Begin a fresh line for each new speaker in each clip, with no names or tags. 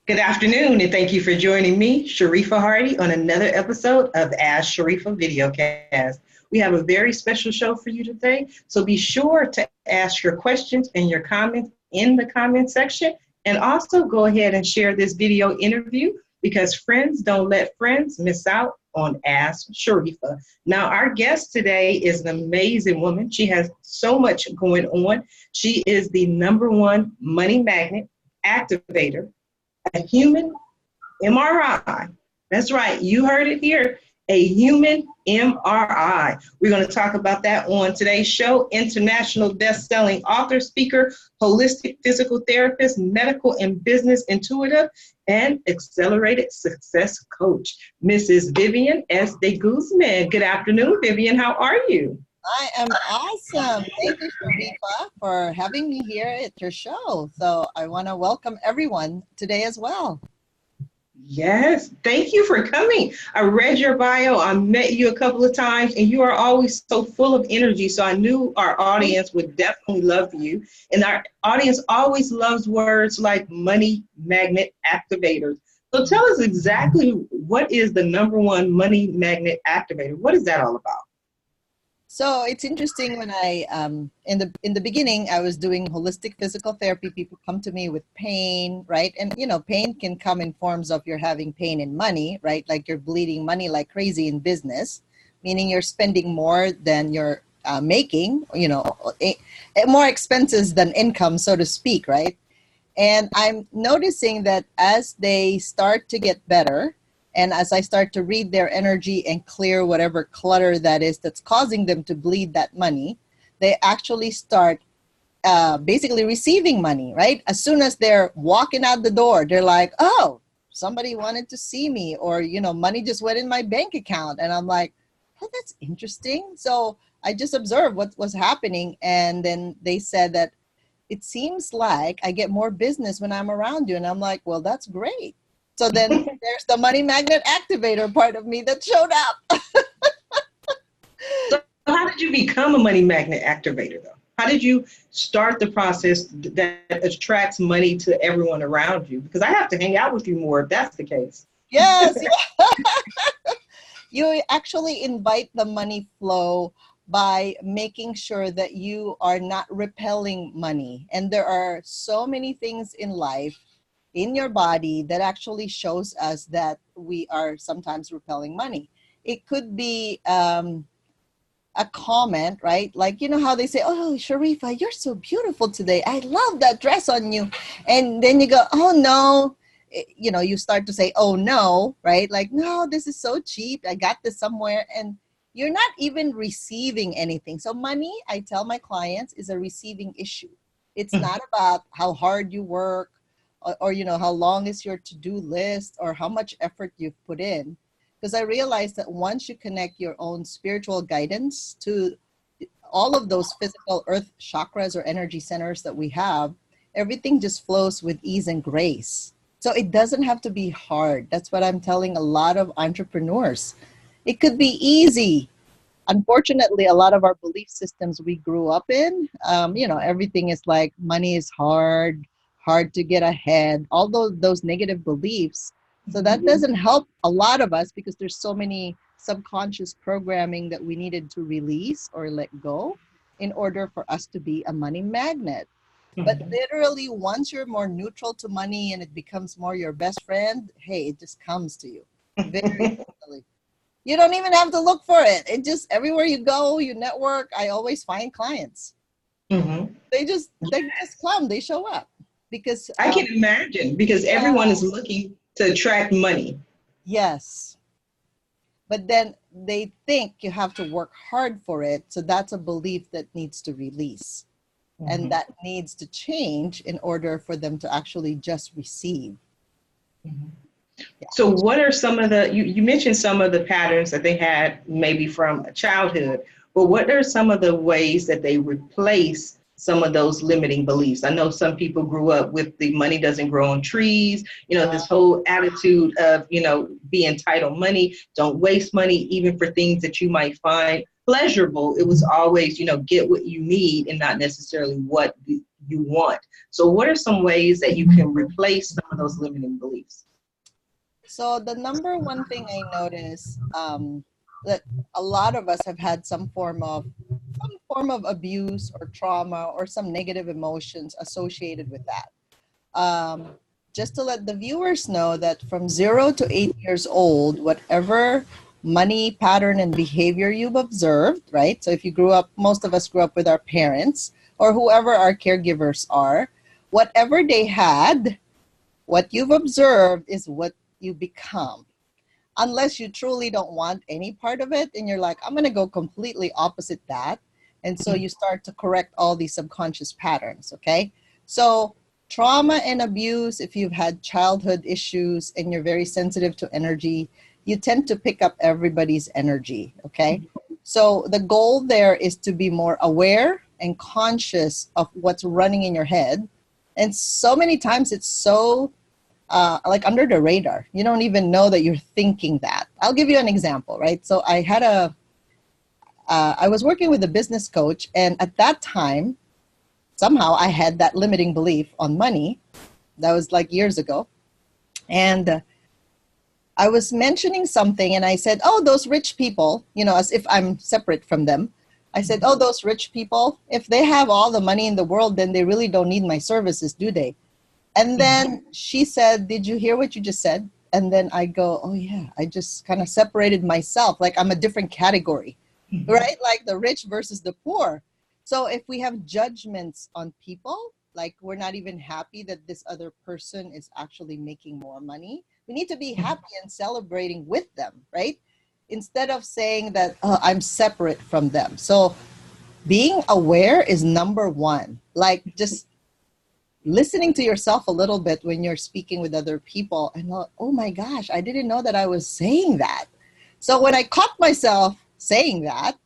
Good afternoon, and thank you for joining me, Sharifah Hardie, on another episode of Ask Sharifah Videocast. We have a very special show for you today, so be sure to ask your questions and your comments in the comment section, and also go ahead and share this video interview because friends don't let friends miss out on Ask Sharifah. Now, our guest today is an amazing woman. She has so much going on. She is the #1 money magnet activator, a human MRI. That's right, you heard it here, a human MRI. We're going to talk about that on today's show. International best-selling author, speaker, holistic physical therapist, medical and business intuitive, and accelerated success coach, Mrs. Vivian S. de Guzman. Good afternoon, Vivian. How are you?
I am awesome. Thank you, Sharifah, for having me here at your show. So I want to welcome everyone today as well.
Yes, thank you for coming. I read your bio. I met you a couple of times, and you are always so full of energy. So I knew our audience would definitely love you. And our audience always loves words like money magnet activators. So tell us exactly what is the #1 money magnet activator? What is that all about?
So it's interesting when I, in the beginning, I was doing holistic physical therapy. People come to me with pain, right? And, you know, pain can come in forms of you're having pain in money, right? Like you're bleeding money like crazy in business, meaning you're spending more than you're making, you know, more expenses than income, so to speak, right? And I'm noticing that as they start to get better, and as I start to read their energy and clear whatever clutter that is that's causing them to bleed that money, they actually start basically receiving money, right? As soon as they're walking out the door, they're like, oh, somebody wanted to see me, or, you know, money just went in my bank account. And I'm like, oh, that's interesting. So I just observed what was happening. And then they said that it seems like I get more business when I'm around you. And I'm like, well, that's great. So then there's the money magnet activator part of me that showed up.
So how did you become a money magnet activator, though? How did you start the process that attracts money to everyone around you? Because I have to hang out with you more if that's the case.
Yes. You actually invite the money flow by making sure that you are not repelling money. And there are so many things in life, in your body, that actually shows us that we are sometimes repelling money. It could be a comment, right? Like, you know how they say, oh, Sharifah, you're so beautiful today. I love that dress on you. And then you go, oh, no. You know, you start to say, oh, no, right? Like, no, this is so cheap. I got this somewhere. And you're not even receiving anything. So money, I tell my clients, is a receiving issue. It's not about how hard you work, or you know, how long is your to-do list, or how much effort you've put in. Because I realized that once you connect your own spiritual guidance to all of those physical earth chakras or energy centers that we have, everything just flows with ease and grace. So it doesn't have to be hard. That's what I'm telling a lot of entrepreneurs. It could be easy. Unfortunately, a lot of our belief systems we grew up in, you know, everything is like money is hard to get ahead, all those negative beliefs. So that doesn't help a lot of us because there's so many subconscious programming that we needed to release or let go in order for us to be a money magnet. But literally, once you're more neutral to money and it becomes more your best friend, hey, it just comes to you very easily. You don't even have to look for it. It just, everywhere you go, you network, I always find clients. They just come, they show up. Because
I can imagine, because everyone is looking to attract money.
Yes. But then they think you have to work hard for it. So that's a belief that needs to release. And that needs to change in order for them to actually just receive. Yeah.
So what are some of the, you mentioned some of the patterns that they had maybe from childhood, but what are some of the ways that they replace some of those limiting beliefs? I know some people grew up with the money doesn't grow on trees, you know, this whole attitude of, you know, be entitled money, don't waste money, even for things that you might find pleasurable. It was always, you know, get what you need and not necessarily what you want. So what are some ways that you can replace some of those limiting beliefs?
So the number one thing I notice, that a lot of us have had some form of abuse or trauma or some negative emotions associated with that. Um, just to let the viewers know that from 0 to 8 years old, whatever money pattern and behavior you've observed, right? So if you grew up, most of us grew up with our parents or whoever our caregivers are, whatever they had, what you've observed is what you become. Unless you truly don't want any part of it and you're like, I'm going to go completely opposite that. And so you start to correct all these subconscious patterns, okay? So trauma and abuse, if you've had childhood issues and you're very sensitive to energy, you tend to pick up everybody's energy, okay? So the goal there is to be more aware and conscious of what's running in your head. And so many times it's so like under the radar. You don't even know that you're thinking that. I'll give you an example, right? So I was working with a business coach, and at that time, somehow I had that limiting belief on money. That was like years ago. And I was mentioning something and I said, oh, those rich people, as if I'm separate from them. I said, oh, those rich people, if they have all the money in the world, then they really don't need my services, do they? And then she said, did you hear what you just said? And then I go, oh yeah, I just kind of separated myself. Like I'm a different category, right? Like the rich versus the poor. So if we have judgments on people, like we're not even happy that this other person is actually making more money, we need to be happy and celebrating with them, right? Instead of saying that, oh, I'm separate from them. So being aware is number one. Like just listening to yourself a little bit when you're speaking with other people and oh my gosh, I didn't know that I was saying that. So when I caught myself saying that,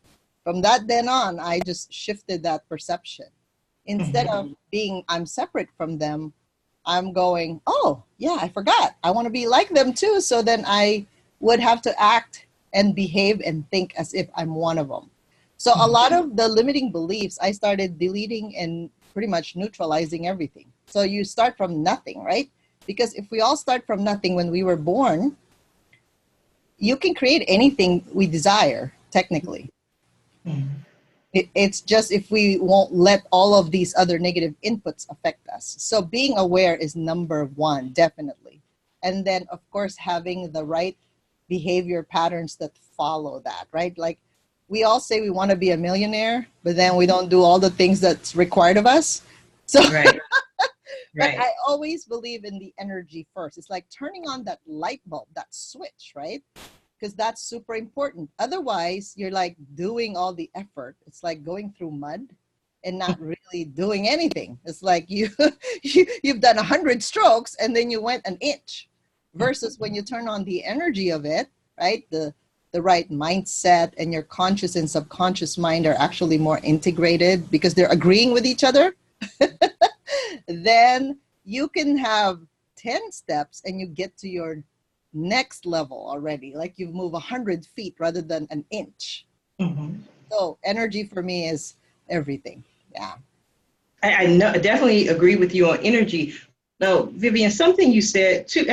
from that then on, I just shifted that perception. Instead of being, I'm separate from them, I'm going, oh yeah, I forgot. I want to be like them too. So then I would have to act and behave and think as if I'm one of them. So a lot of the limiting beliefs, I started deleting and pretty much neutralizing everything. So you start from nothing, right? Because if we all start from nothing when we were born, you can create anything we desire, technically. It's just if we won't let all of these other negative inputs affect us. So being aware is number one, definitely. And then, of course, having the right behavior patterns that follow that, right? Like we all say we want to be a millionaire, but then we don't do all the things that's required of us. So,
Right.
but I always believe in the energy first. It's like turning on that light bulb, that switch, right? Because that's super important. Otherwise, you're like doing all the effort. It's like going through mud and not really doing anything. It's like you've done 100 strokes and then you went an inch. Versus when you turn on the energy of it, right? The right mindset and your conscious and subconscious mind are actually more integrated because they're agreeing with each other. Then you can have 10 steps and you get to your next level already. Like you move 100 feet rather than an inch. So energy for me is everything. Yeah.
I know, I definitely agree with you on energy. Now, Vivian, something you said, two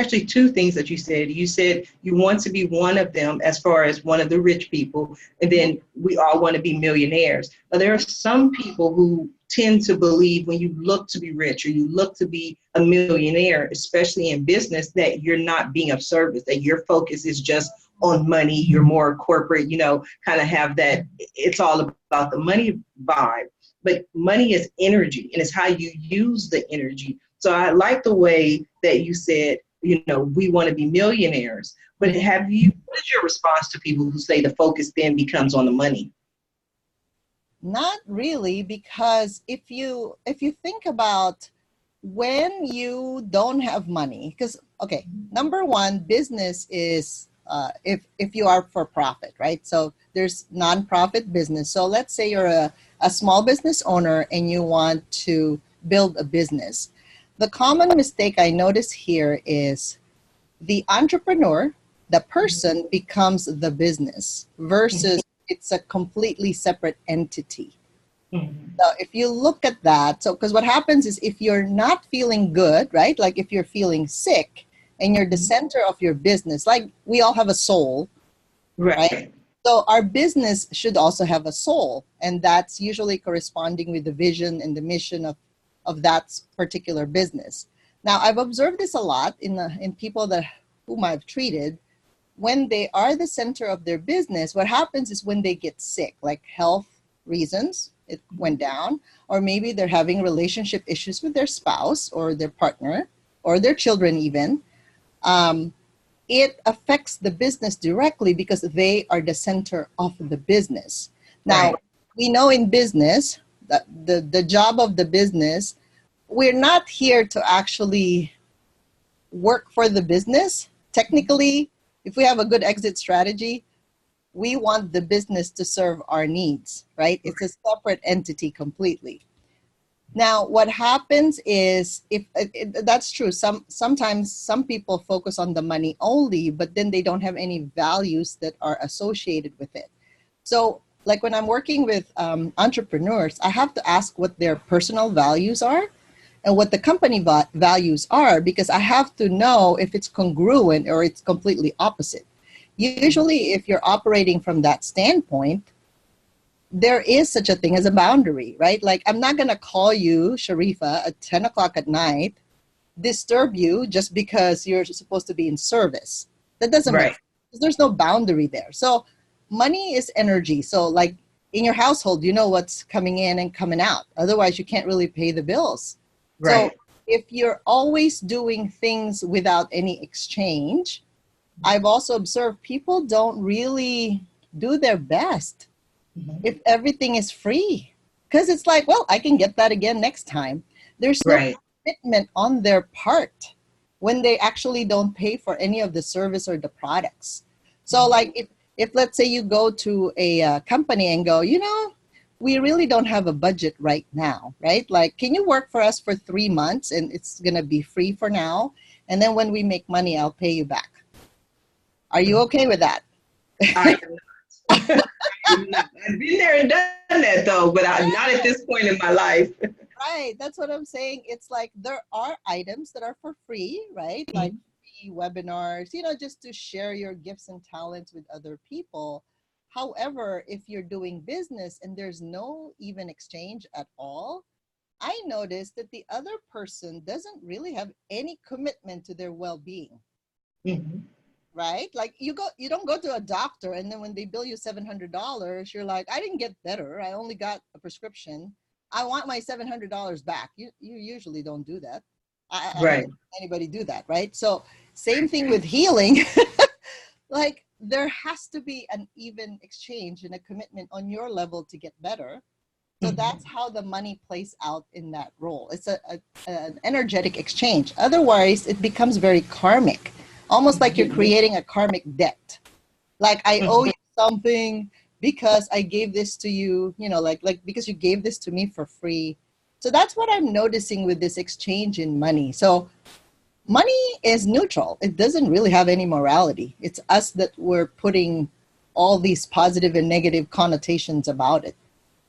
things that you said. You said you want to be one of them as far as one of the rich people, and then we all want to be millionaires. Now, there are some people who tend to believe when you look to be rich or you look to be a millionaire, especially in business, that you're not being of service, that your focus is just on money. You're more corporate, kind of have that, it's all about the money vibe. But money is energy, and it's how you use the energy. So I like the way that you said, we want to be millionaires. But what is your response to people who say the focus then becomes on the money?
Not really, because if you think about when you don't have money, because okay, number one, business is if you are for profit, right? So there's nonprofit business. So let's say you're a small business owner and you want to build a business. The common mistake I notice here is the entrepreneur, the person becomes the business versus it's a completely separate entity.
Mhm.
So if you look at that, so because what happens is if you're not feeling good, right? Like if you're feeling sick and you're the
Mhm.
center of your business, like we all have a soul, right?
Right.
So our business should also have a soul, and that's usually corresponding with the vision and the mission of that particular business. Now, I've observed this a lot in people that whom I've treated. When they are the center of their business, what happens is when they get sick, like health reasons, it went down, or maybe they're having relationship issues with their spouse or their partner or their children even. Um, it affects the business directly because they are the center of the business. Now,
Right.
we know in business that the job of the business, we're not here to actually work for the business. Technically, if we have a good exit strategy, we want the business to serve our needs, right? It's a separate entity completely. Now, what happens is if that's true, sometimes some people focus on the money only, but then they don't have any values that are associated with it. So, like when I'm working with entrepreneurs, I have to ask what their personal values are and what the company values are because I have to know if it's congruent or it's completely opposite. Usually, if you're operating from that standpoint, there is such a thing as a boundary, right? Like, I'm not going to call you, Sharifah, at 10 o'clock at night, disturb you just because you're supposed to be in service. That doesn't make
Right.
sense. There's no boundary there. So, money is energy. So, like in your household, you know what's coming in and coming out. Otherwise, you can't really pay the bills. So,
Right.
if you're always doing things without any exchange, I've also observed people don't really do their best
Mhm.
if everything is free because it's like, well, I can get that again next time. There's no
Right.
commitment on their part when they actually don't pay for any of the service or the products. So
Mhm.
like if let's say you go to a company and go, we really don't have a budget right now, right? Like, can you work for us for 3 months and it's going to be free for now, and then when we make money I'll pay you back? Are you okay with that?
I am not. I am not. I've been there and done that though, but not at this point in my life.
Right, that's what I'm saying. It's like there are items that are for free, right? Like free webinars, just to share your gifts and talents with other people. However, if you're doing business and there's no even exchange at all, I noticed that the other person doesn't really have any commitment to their well-being,
Mhm.
right? Like you don't go to a doctor and then when they bill you $700, you're like, I didn't get better. I only got a prescription. I want my $700 back. You usually don't do that. I haven't
Right.
seen anybody do that, right? So same thing with healing. Like there has to be an even exchange and a commitment on your level to get better. So
Mhm.
that's how the money plays out in that role. It's an energetic exchange. Otherwise, it becomes very karmic, almost like you're creating a karmic debt. Like I owe
Mhm.
you something because I gave this to you, like because you gave this to me for free. So that's what I'm noticing with this exchange in money. So money is neutral. It doesn't really have any morality. It's us that we're putting all these positive and negative connotations about it.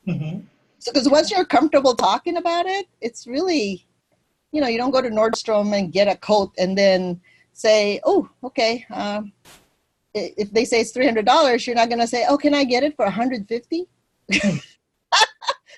Mhm.
So, because once you're comfortable talking about it, it's really, you don't go to Nordstrom and get a coat and then say, oh, okay. If they say it's $300, you're not going to say, oh, can I get it for 150? There's
Mhm.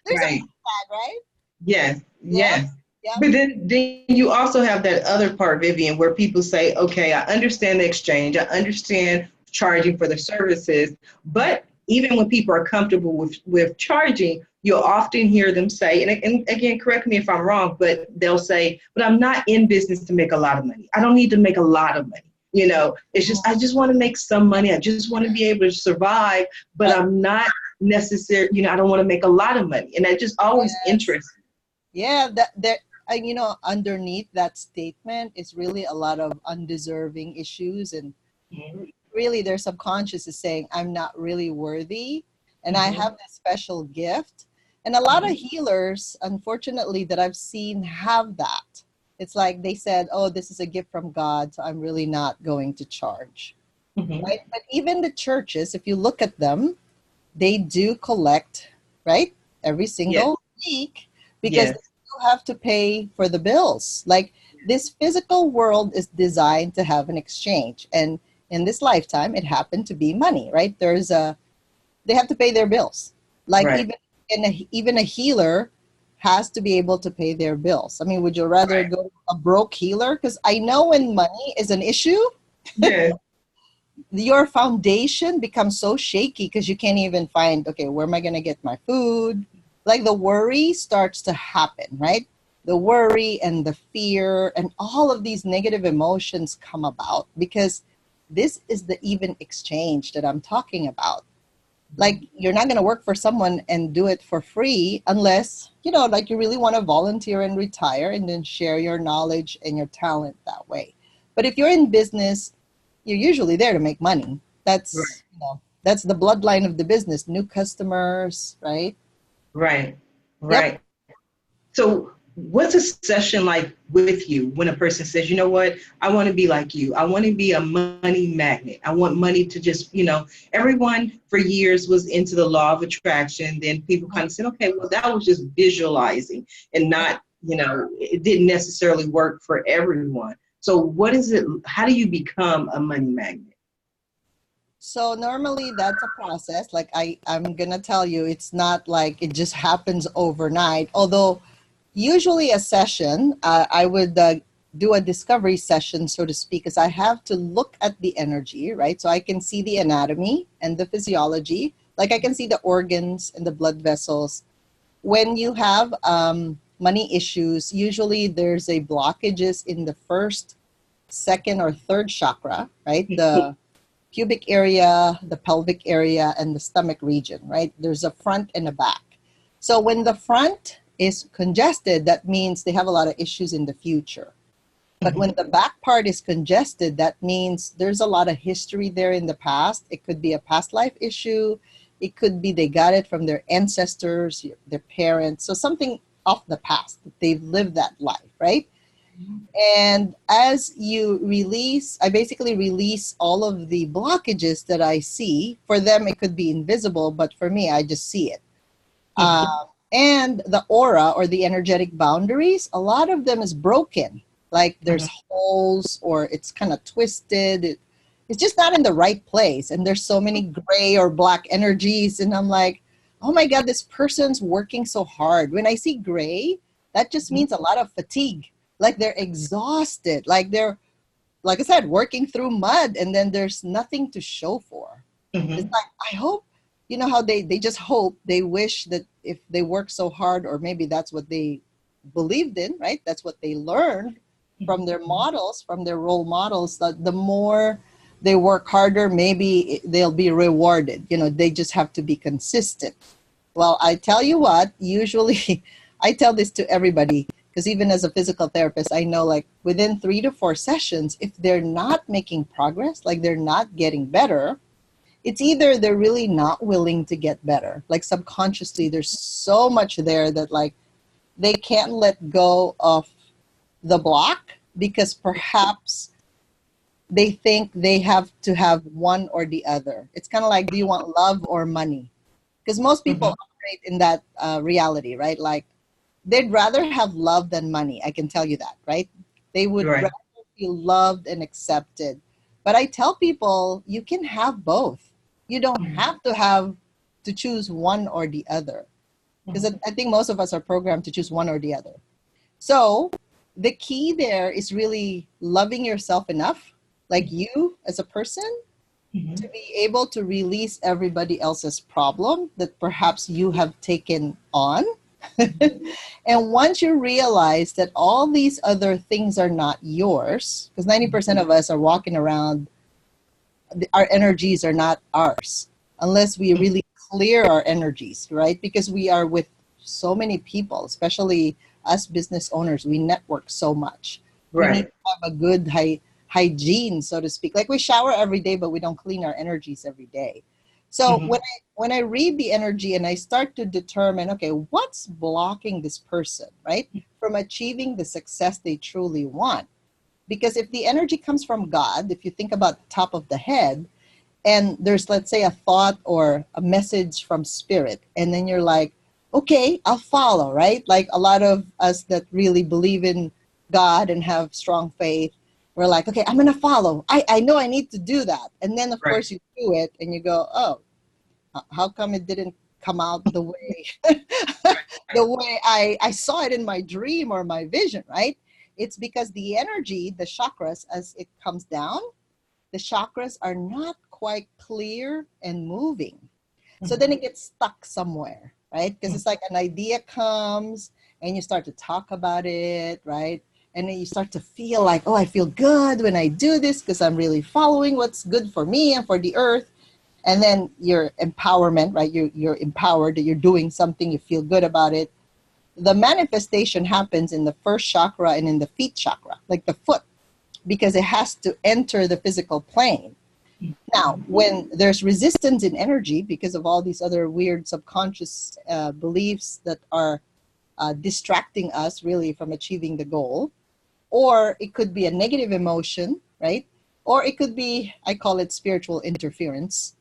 a
Right.
tag, right?
Yes.
Yeah.
Yes.
Yeah.
But then you also have that other part, Vivian, where people say, okay, I understand the exchange. I understand charging for the services. But even when people are comfortable with charging, you'll often hear them say, and again, correct me if I'm wrong, but they'll say, but I'm not in business to make a lot of money. I don't need to make a lot of money. It's just, I just want to make some money. I just want to be able to survive, but
Right.
I'm not necessary. I don't want to make a lot of money. And that just always
Yes.
interests
Yeah. Underneath that statement is really a lot of undeserving issues. And
me.
really, their subconscious is saying, I'm not really worthy. And I
Mhm.
have this special gift. And a lot of
Mhm.
healers, unfortunately, that I've seen have that. It's like they said, oh, this is a gift from God, so I'm really not going to charge.
Mhm.
Right? But even the churches, if you look at them, they do collect, right? every
Yes.
single week because
Yes.
you have to pay for the bills. Like this physical world is designed to have an exchange. And in this lifetime, it happened to be money, right? They have to pay their bills. Like
Right.
even a healer has to be able to pay their bills. I mean, would you rather
Right.
go to a broke healer? Because I know when money is an issue,
Yes.
your foundation becomes so shaky because you can't even find, okay, where am I going to get my food? Like the worry starts to happen, right? The worry and the fear and all of these negative emotions come about because this is the even exchange that I'm talking about. Like you're not going to work for someone and do it for free unless, like you really want to volunteer and retire and then share your knowledge and your talent that way. But if you're in business, you're usually there to make money.
Right.
That's the bloodline of the business, new customers, right?
Right.
Yep.
Right. So, what's a session like with you when a person says, you know what, I want to be like you. I want to be a money magnet. I want money to just, everyone for years was into the law of attraction. Then people kind of said, okay, well, that was just visualizing and not, it didn't necessarily work for everyone. So, what is it? How do you become a money magnet?
So normally that's a process. Like I'm gonna tell you, it's not like it just happens overnight. Although usually a session, I would do a discovery session, so to speak, because I have to look at the energy, right? So I can see the anatomy and the physiology. Like I can see the organs and the blood vessels. When you have money issues, usually there's a blockages in the first, second, or third chakra, right? The pubic area, the pelvic area, and the stomach region, right? There's a front and a back. So when the front is congested, that means they have a lot of issues in the future. But when the back part is congested, that means there's a lot of history there in the past. It could be a past life issue. It could be they got it from their ancestors, their parents. So something of the past, they've lived that life, right? And as you release, I basically release all of the blockages that I see. For them, it could be invisible, but for me, I just see it. And the aura or the energetic boundaries, a lot of them is broken. Like there's holes or it's kind of twisted. It's just not in the right place. And there's so many gray or black energies. And I'm like, oh my God, this person's working so hard. When I see gray, that just means a lot of fatigue. Like they're exhausted. Like they're, like I said, working through mud and then there's nothing to show for. It's like, I hope, how they just hope, they wish that if they work so hard, or maybe that's what they believed in, right? That's what they learned from their models, from their role models, that the more they work harder, maybe they'll be rewarded. They just have to be consistent. Well, I tell you what, usually I tell this to everybody, because even as a physical therapist, I know like within 3 to 4 sessions, if they're not making progress, like they're not getting better, it's either they're really not willing to get better. Like subconsciously, there's so much there that like they can't let go of the block because perhaps they think they have to have one or the other. It's kind of like, do you want love or money? Because most people operate in that reality, right? Like they'd rather have love than money. I can tell you that, right? They would
Right.
rather feel loved and accepted. But I tell people you can have both. You don't have to choose one or the other. Because I think most of us are programmed to choose one or the other. So the key there is really loving yourself enough, like you as a person, to be able to release everybody else's problem that perhaps you have taken on. And once you realize that all these other things are not yours, because 90% of us are walking around, our energies are not ours unless we really clear our energies, right? Because we are with so many people, especially us business owners. We network so much. We need
Right.
to have a good hygiene, so to speak. Like we shower every day, but we don't clean our energies every day. So when I read the energy and I start to determine, okay, what's blocking this person, right, from achieving the success they truly want? Because if the energy comes from God, if you think about the top of the head, and there's, let's say, a thought or a message from spirit, and then you're like, okay, I'll follow, right? Like a lot of us that really believe in God and have strong faith, we're like, okay, I'm going to follow. I know I need to do that. And then, of
Right.
course, you do it and you go, oh, how come it didn't come out the way the way I saw it in my dream or my vision, right? It's because the energy, the chakras, as it comes down, the chakras are not quite clear and moving. So then it gets stuck somewhere, right? Because it's like an idea comes and you start to talk about it, right? And then you start to feel like, oh, I feel good when I do this because I'm really following what's good for me and for the earth. And then your empowerment, right? You're empowered that you're doing something, you feel good about it. The manifestation happens in the first chakra and in the feet chakra, like the foot, because it has to enter the physical plane. Now, when there's resistance in energy because of all these other weird subconscious beliefs that are distracting us really from achieving the goal, or it could be a negative emotion, right? Or it could be, I call it spiritual interference.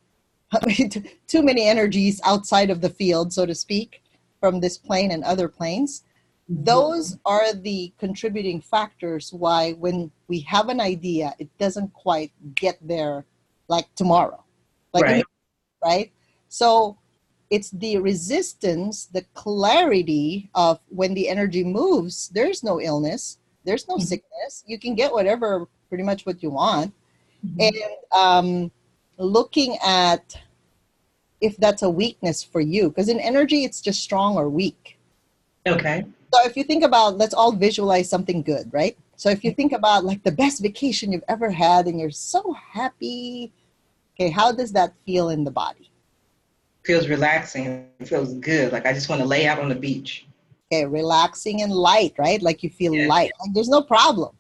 Too many energies outside of the field, so to speak, from this plane and other planes. Those are the contributing factors why when we have an idea, it doesn't quite get there like tomorrow, like
Right.
right? So it's the resistance, the clarity of when the energy moves, there's no illness, there's no sickness. You can get whatever, pretty much what you want. And looking at if that's a weakness for you, because in energy, it's just strong or weak.
Okay.
So if you think about, let's all visualize something good, right? So if you think about like the best vacation you've ever had and you're so happy, okay, how does that feel in the body?
Feels relaxing. It feels good. Like I just want to lay out on the beach.
Okay, relaxing and light, right? Like you feel
Yeah.
light, like there's no problem.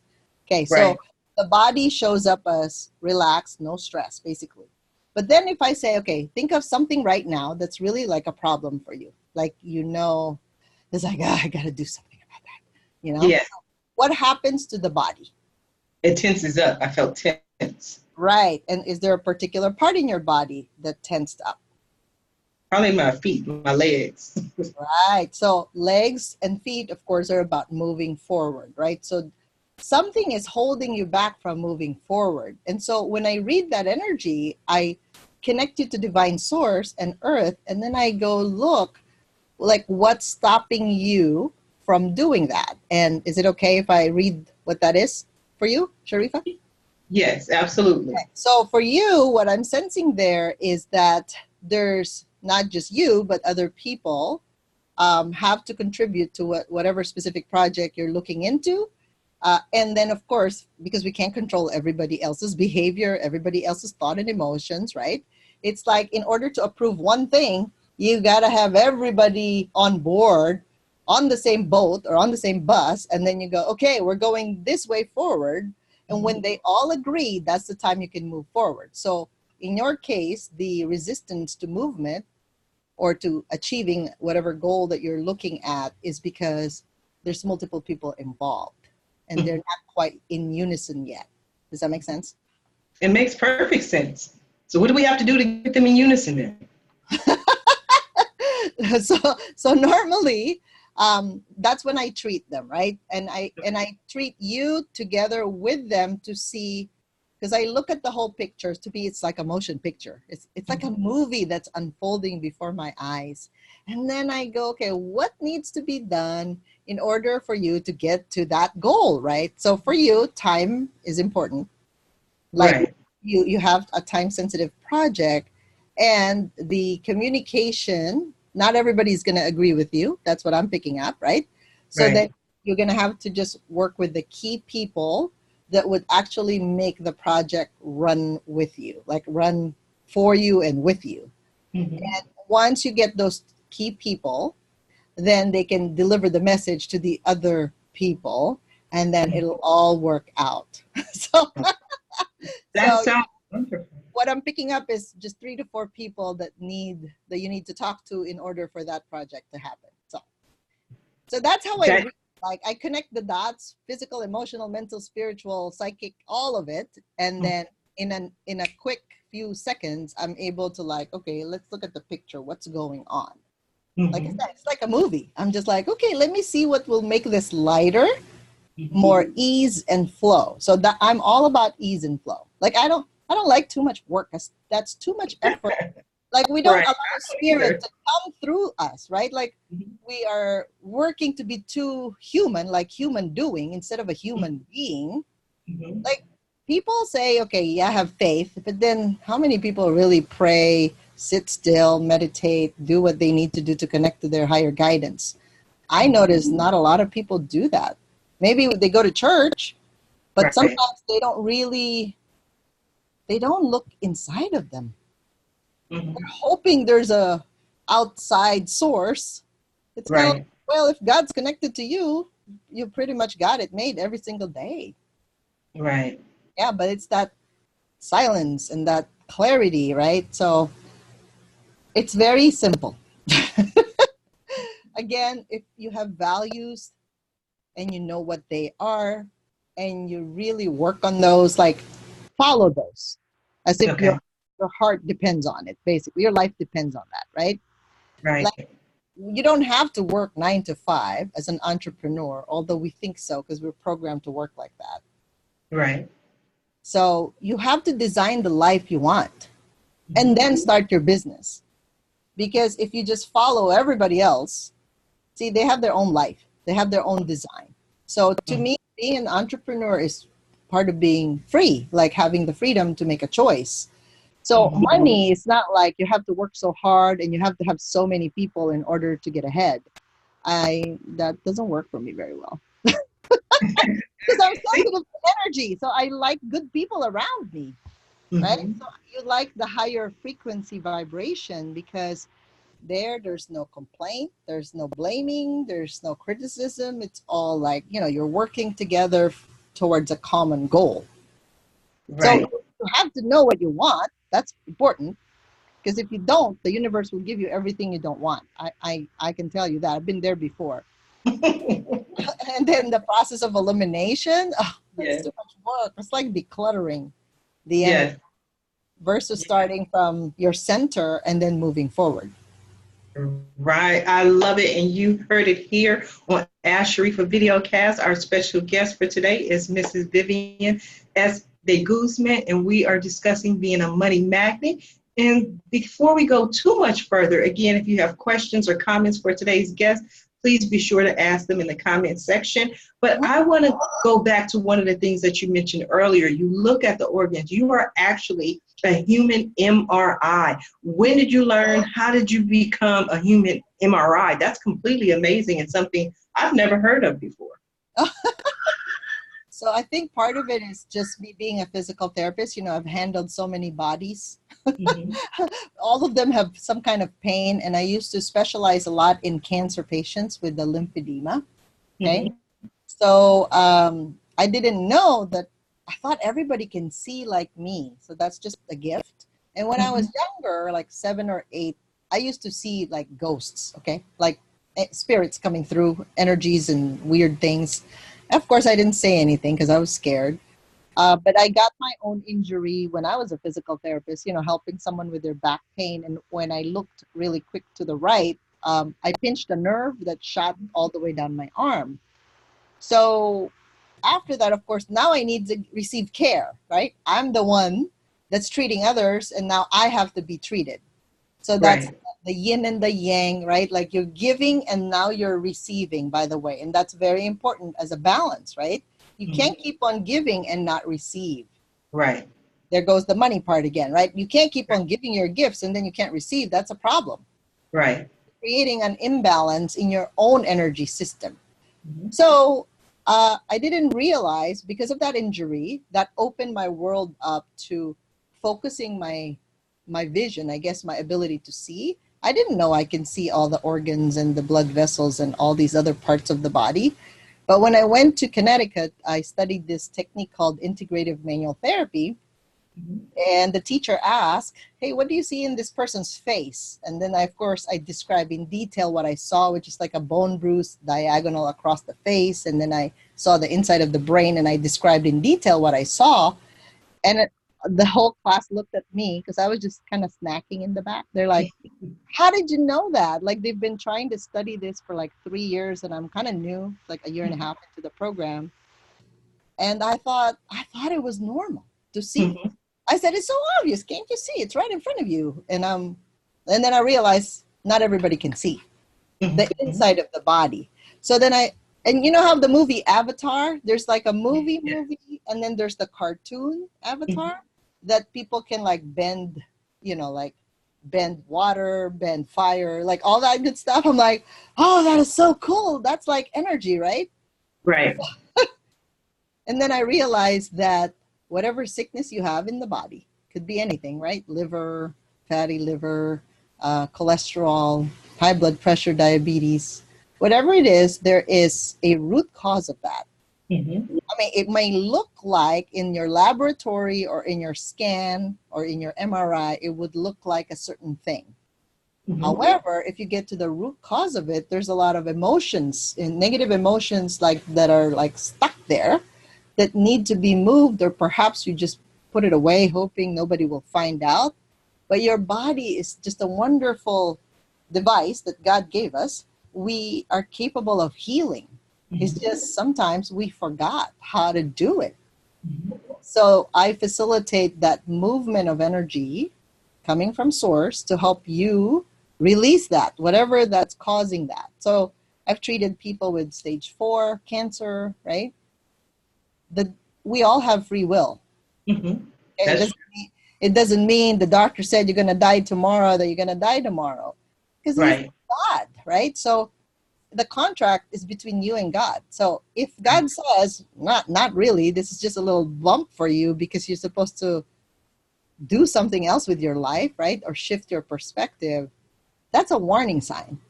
Okay,
Right.
so the body shows up as relaxed, no stress, basically. But then if I say, okay, think of something right now that's really like a problem for you. Like, it's like, I got to do something about that.
Yes.
What happens to the body?
It tenses up. I felt tense.
Right. And is there a particular part in your body that tensed up?
Probably my feet, my legs.
Right. So legs and feet, of course, are about moving forward, right? So something is holding you back from moving forward. And so when I read that energy, I connect you to divine source and earth, and then I go look like what's stopping you from doing that. And is it okay if I read what that is for you, Sharifah?
Yes, absolutely.
Okay. So for you, what I'm sensing there is that there's not just you, but other people have to contribute to whatever specific project you're looking into. And then, of course, because we can't control everybody else's behavior, everybody else's thought and emotions, right? It's like in order to approve one thing, you got to have everybody on board on the same boat or on the same bus. And then you go, okay, we're going this way forward. And when they all agree, that's the time you can move forward. So in your case, the resistance to movement or to achieving whatever goal that you're looking at is because there's multiple people involved and they're not quite in unison yet. Does that make sense?
It makes perfect sense. So what do we have to do to get them in unison then?
So normally that's when I treat them, right? And I treat you together with them to see, because I look at the whole picture. To me, it's like a motion picture. It's like a movie that's unfolding before my eyes. And then I go, okay, what needs to be done in order for you to get to that goal, right? So for you, time is important. Like
Right.
you have a time sensitive project, and the communication, not everybody's going to agree with you. That's what I'm picking up, right? So
Right.
then you're going to have to just work with the key people that would actually make the project run with you, like run for you and with you. And once you get those key people, then they can deliver the message to the other people, and then it'll all work out. so
That
so
sounds wonderful.
what I'm picking up is just 3 to 4 people that you need to talk to in order for that project to happen. So that's how I
That
read. Like I connect the dots: physical, emotional, mental, spiritual, psychic, all of it, and then in a quick few seconds, I'm able to like, okay, let's look at the picture. What's going on? Like I
Mhm.
said, it's like a movie. I'm just like, okay, let me see what will make this lighter,
Mhm.
more ease and flow. So that I'm all about ease and flow. Like I don't like too much work. That's too much effort. Like we don't
Right.
allow
I don't
spirit
either.
to come through us, right? Like
Mhm.
we are working to be too human, like human doing instead of a
Mhm.
human being.
Mhm.
Like people say, okay, yeah, have faith, but then how many people really pray, sit still, meditate, do what they need to do to connect to their higher guidance? I notice not a lot of people do that. Maybe they go to church, but
Right.
sometimes they don't look inside of them.
Mhm.
Hoping there's a outside source. It's kind of like,
Right.
well, if God's connected to you, you pretty much got it made every single day.
Right.
Yeah, but it's that silence and that clarity, right? So it's very simple. Again, if you have values and you know what they are and you really work on those, like follow those as if
Okay.
your heart depends on it. Basically, your life depends on that, right? Like
Right.
you don't have to work 9 to 5 as an entrepreneur, although we think so because we're programmed to work like that.
Right.
So you have to design the life you want and
Mhm.
then start your business. Because if you just follow everybody else, see, they have their own life, they have their own design. So to
Mhm.
me, being an entrepreneur is part of being free, like having the freedom to make a choice. So
Mhm.
money is not like you have to work so hard and you have to have so many people in order to get ahead. I That doesn't work for me very well because I'm
See?
sensitive to energy. So I like good people around me, right?
Mhm.
So you like the higher frequency vibration because there's no complaint, there's no blaming, there's no criticism. It's all like, you're working together towards a common goal. So
Right.
you have to know what you want. That's important because if you don't, the universe will give you everything you don't want. I can tell you that. I've been there before. And then the process of elimination, oh, that's
Yes.
too much work. It's like decluttering the energy
Yes.
versus starting from your center and then moving forward.
Right. I love it. And you heard it here on Ash Sharifa Videocast. Our special guest for today is Mrs. Vivian S. De Guzman, and we are discussing being a money magnet. And before we go too much further, again, if you have questions or comments for today's guest, please be sure to ask them in the comment section. But I want to go back to one of the things that you mentioned earlier. You look at the organs. You are actually a human MRI. When did you learn? How did you become a human MRI? That's completely amazing and something I've never heard of before.
So I think part of it is just me being a physical therapist. I've handled so many bodies.
Mm-hmm.
All of them have some kind of pain, and I used to specialize a lot in cancer patients with the lymphedema. Okay,
Mm-hmm.
so I didn't know that. I thought everybody can see like me, so that's just a gift. And when I
Mm-hmm.
was younger, like 7 or 8, I used to see like ghosts. Okay, like spirits coming through, energies and weird things. Of course, I didn't say anything because I was scared. But I got my own injury when I was a physical therapist, helping someone with their back pain. And when I looked really quick to the right, I pinched a nerve that shot all the way down my arm. So after that, of course, now I need to receive care, right? I'm the one that's treating others, and now I have to be treated. So that's
Right.
the yin and the yang, right? Like you're giving and now you're receiving, by the way. And that's very important as a balance, right? You
Mm-hmm.
can't keep on giving and not receive.
Right.
There goes the money part again, right? You can't keep on giving your gifts and then you can't receive. That's a problem.
Right.
Creating an imbalance in your own energy system.
Mm-hmm.
So I didn't realize because of that injury that opened my world up to focusing my vision, I guess my ability to see. I didn't know I can see all the organs and the blood vessels and all these other parts of the body. But when I went to Connecticut, I studied this technique called integrative manual therapy.
Mm-hmm.
And the teacher asked, hey, what do you see in this person's face? And then, of course, I describe in detail what I saw, which is like a bone bruise diagonal across the face. And then I saw the inside of the brain and I described in detail what I saw. And the whole class looked at me because I was just kind of snacking in the back. They're like, how did you know that? Like, they've been trying to study this for like 3 years, and I'm kind of new, like a year and a half into the program. And I thought it was normal to see.
Mhm.
I said, it's so obvious. Can't you see? It's right in front of you. And then I realized not everybody can see the
Mhm.
inside of the body. So then and you know how the movie Avatar, there's like a movie,
Yeah.
and then there's the cartoon
Mhm.
Avatar that people can like bend, like bend water, bend fire, like all that good stuff. I'm like, oh, that is so cool. That's like energy, right?
Right.
And then I realized that whatever sickness you have in the body, could be anything, right? Liver, fatty liver, cholesterol, high blood pressure, diabetes, whatever it is, there is a root cause of that.
Mhm.
I mean, it may look like in your laboratory or in your scan or in your MRI, it would look like a certain thing.
Mhm.
However, if you get to the root cause of it, there's a lot of emotions and negative emotions like that are like stuck there that need to be moved, or perhaps you just put it away hoping nobody will find out. But your body is just a wonderful device that God gave us. We are capable of healing. It's
Mhm.
just sometimes we forgot how to do it.
Mhm.
So I facilitate that movement of energy coming from source to help you release that, whatever that's causing that. So I've treated people with stage 4 cancer, right? The, we all have free will.
Mhm.
Okay?
That's
It doesn't mean the doctor said you're going to die tomorrow, that you're going to die tomorrow, because he's
right.
God, right? So the contract is between you and God. So if God says, not really, this is just a little bump for you because you're supposed to do something else with your life, right? Or shift your perspective, that's a warning sign.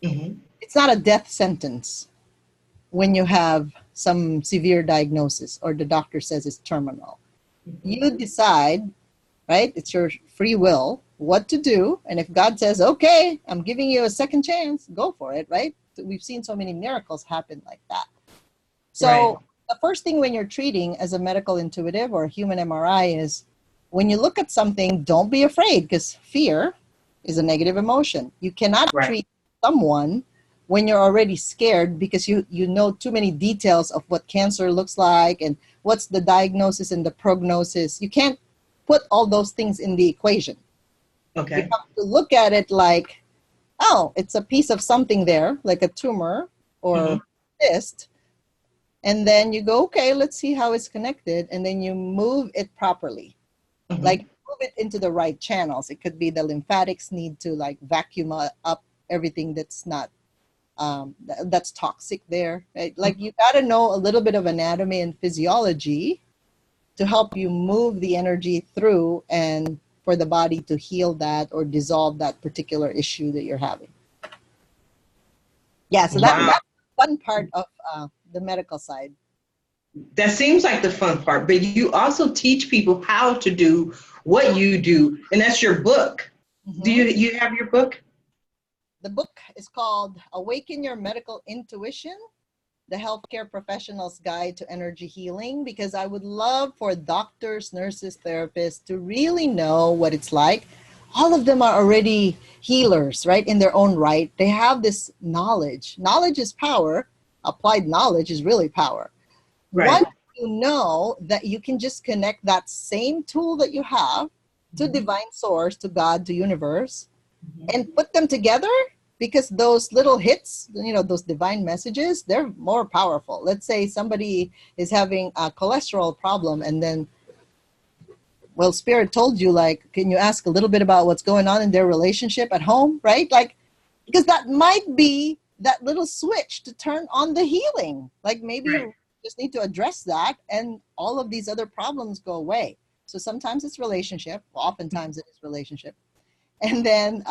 Mhm.
It's not a death sentence when you have some severe diagnosis or the doctor says it's terminal.
Mhm.
You decide, right? It's your free will what to do. And if God says, okay, I'm giving you a second chance, go for it, right? We've seen so many miracles happen like that.
Right.
So the first thing when you're treating as a medical intuitive or a human MRI is when you look at something, don't be afraid, because fear is a negative emotion. You cannot
Right.
treat someone when you're already scared because you know too many details of what cancer looks like and what's the diagnosis and the prognosis. You can't put all those things in the equation. You
Okay.
have to look at it like, oh, it's a piece of something there, like a tumor or
Mhm.
cyst, and then you go, okay, let's see how it's connected, and then you move it properly, like
Mhm.
move it into the right channels. It could be the lymphatics need to like vacuum up everything that's not that's toxic there, right? Like you got to know a little bit of anatomy and physiology to help you move the energy through and for the body to heal that or dissolve that particular issue that you're having. Yeah, so that's
Wow.
the fun part of the medical side.
That seems like the fun part, but you also teach people how to do what you do, and that's your book. Do
Mhm.
you have your book?
The book is called Awaken Your Medical Intuition, the Healthcare Professional's Guide to Energy Healing, because I would love for doctors, nurses, therapists to really know what it's like. All of them are already healers, right, in their own right. They have this knowledge. Knowledge is power. Applied knowledge is really power.
Right.
Once you know that you can just connect that same tool that you have to
Mhm.
divine source, to God, to universe,
Mhm.
and put them together, because those little hits, those divine messages, they're more powerful. Let's say somebody is having a cholesterol problem, and then, well, spirit told you, like, can you ask a little bit about what's going on in their relationship at home, right? Like, because that might be that little switch to turn on the healing. Like maybe
Right.
you just need to address that and all of these other problems go away. So sometimes it's relationship, well, oftentimes it is relationship. And then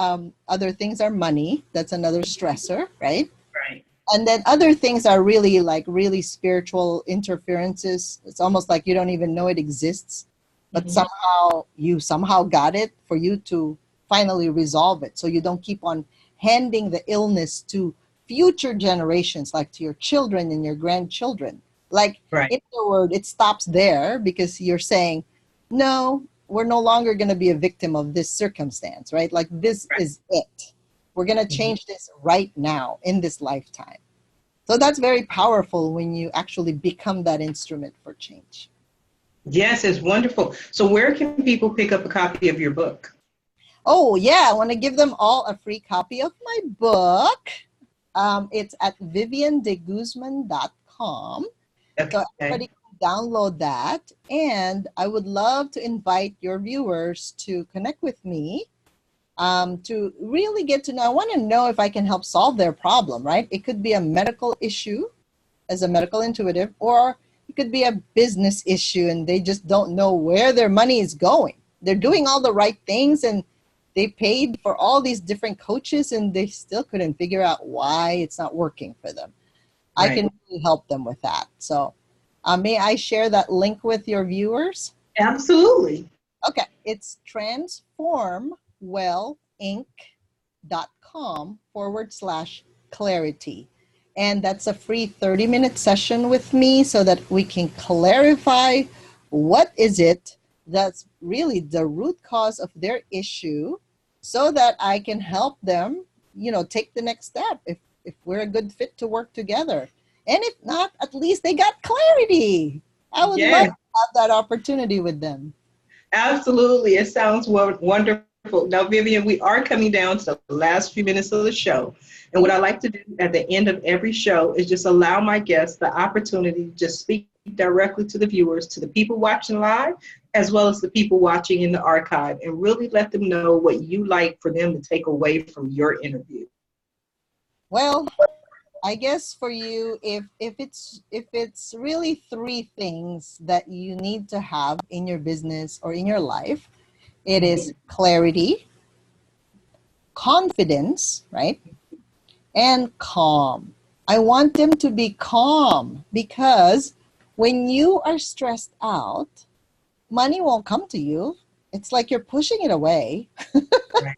other things are money. That's another stressor, right?
Right.
And then other things are really like really spiritual interferences. It's almost like you don't even know it exists, but
Mhm.
somehow you somehow got it for you to finally resolve it. So you don't keep on handing the illness to future generations, like to your children and your grandchildren. Like
Right.
in other words, it stops there because you're saying, no, we're no longer going to be a victim of this circumstance, right? Like this
Right.
is it. We're going to change this right now in this lifetime. So that's very powerful when you actually become that instrument for change.
Yes, it's wonderful. So where can people pick up a copy of your book?
Oh, yeah. I want to give them all a free copy of my book. It's at viviandeguzman.com. So everybody
Okay.
can download that. And I would love to invite your viewers to connect with me to really get to know. I want to know if I can help solve their problem, right? It could be a medical issue as a medical intuitive, or it could be a business issue and they just don't know where their money is going. They're doing all the right things and they paid for all these different coaches and they still couldn't figure out why it's not working for them. I
Right.
can really help them with that. So may I share that link with your viewers?
Absolutely.
Okay, it's transformwellinc.com/clarity. And that's a free 30-minute session with me so that we can clarify what is it that's really the root cause of their issue so that I can help them, take the next step if we're a good fit to work together. And if not, at least they got clarity. I would love
Yes,
to have that opportunity with them.
absolutely. It sounds wonderful. Now, Vivian, we are coming down to the last few minutes of the show. And what I like to do at the end of every show is just allow my guests the opportunity to just speak directly to the viewers, to the people watching live, as well as the people watching in the archive, and really let them know what you like for them to take away from your interview.
Well, I guess for you, if it's really three things that you need to have in your business or in your life, it is clarity, confidence, right? And calm. I want them to be calm because when you are stressed out, money won't come to you. It's like you're pushing it away.
Right.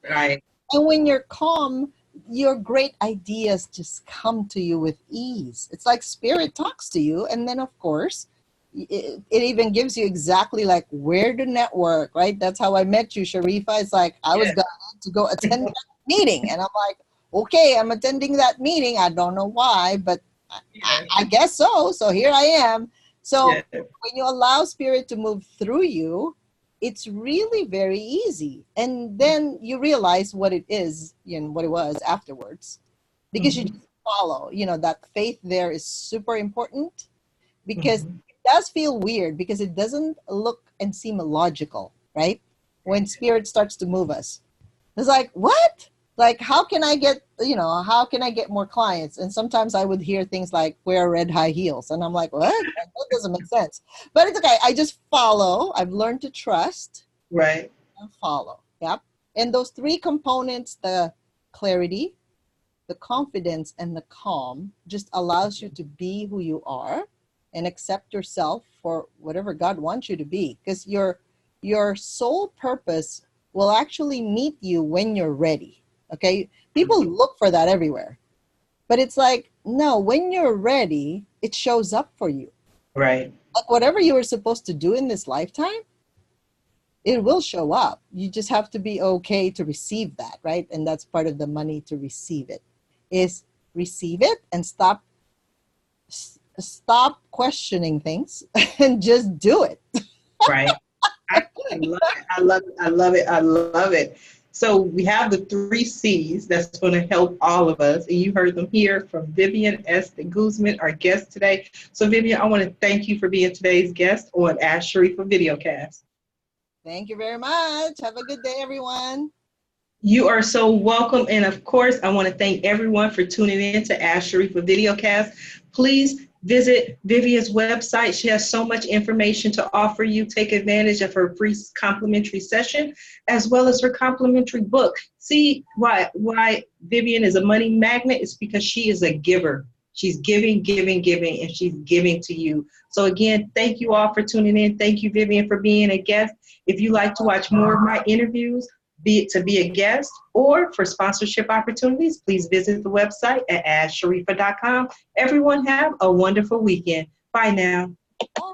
Right.
And when you're calm, your great ideas just come to you with ease. It's like spirit talks to you. And then, of course, it even gives you exactly like where to network, right? That's how I met you, Sharifah. It's like I was
Yes.
going to go attend that meeting. And I'm like, okay, I'm attending that meeting. I don't know why, but
Yes.
I guess so. So here I am. So
Yes.
when you allow spirit to move through you, it's really very easy. And then you realize what it is, what it was afterwards, because you
Mhm.
just follow, that faith there is super important because
Mhm.
it does feel weird because it doesn't look and seem logical, right? When spirit starts to move us. It's like, what? Like, how can I get more clients? And sometimes I would hear things like wear red high heels. And I'm like, what? That doesn't make sense. But it's okay. I just follow. I've learned to trust
Right.
and follow. Yep. And those three components, the clarity, the confidence, and the calm, just allows you to be who you are and accept yourself for whatever God wants you to be. Because your sole purpose will actually meet you when you're ready. Okay? People look for that everywhere. But it's like, no, when you're ready, it shows up for you.
Right.
Like whatever you were supposed to do in this lifetime, it will show up. You just have to be okay to receive that, right? And that's part of the money to receive it, is receive it and stop questioning things and just do it.
Right. I love it. I love it. I love it. I love it. So we have the 3 C's that's going to help all of us. And you heard them here from Vivian S. Guzman, our guest today. So Vivian, I want to thank you for being today's guest on Ask Sharifah Videocast.
Thank you very much. Have a good day, everyone.
You are so welcome. And of course, I want to thank everyone for tuning in to Ask Sharifah Videocast. Please visit Vivian's website. She has so much information to offer you. Take advantage of her free complimentary session, as well as her complimentary book. See why Vivian is a money magnet? It's because she is a giver. She's giving, giving, giving, and she's giving to you. So again, thank you all for tuning in. Thank you, Vivian, for being a guest. If you like to watch more of my interviews, be it to be a guest or for sponsorship opportunities, please visit the website at AskSharifah.com. Everyone have a wonderful weekend. Bye now.
Bye.